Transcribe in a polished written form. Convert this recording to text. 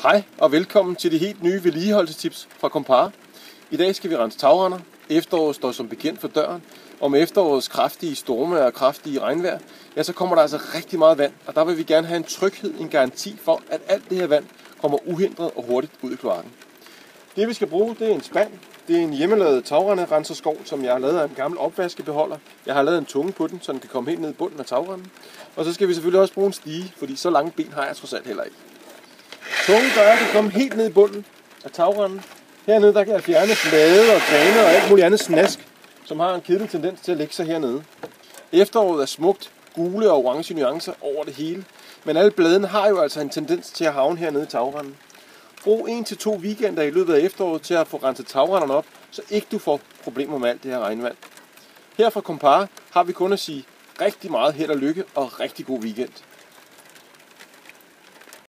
Hej og velkommen til de helt nye vedligeholdelsestips fra Kompar. I dag skal vi rense tagrender. Efteråret står som bekendt for døren, og med efterårets kraftige storme og kraftige regnvejr, ja, så kommer der altså rigtig meget vand, og der vil vi gerne have en tryghed, en garanti for, at alt det her vand kommer uhindret og hurtigt ud i kloakken. Det vi skal bruge, det er en spand. Det er en hjemmelavet tagrenderenseskov, som jeg har lavet af en gammel opvaskebeholder. Jeg har lavet en tunge på den, så den kan komme helt ned i bunden af tagrenden. Og så skal vi selvfølgelig også bruge en stige, fordi så lange ben har jeg trods alt heller ikke. Tungen gør, at det kommer helt ned i bunden af tagrenden. Hernede der kan jeg fjerne blade og grene og alt muligt andet snask, som har en kedelig tendens til at lægge sig hernede. Efteråret er smukt, gule og orange nuancer over det hele, men alle bladene har jo altså en tendens til at havne hernede i tagrenden. Brug 1 til 2 weekender i løbet af efteråret til at få renset tagrenderne op, så ikke du får problemer med alt det her regnvand. Her fra Kompar har vi kun at sige rigtig meget held og lykke og rigtig god weekend.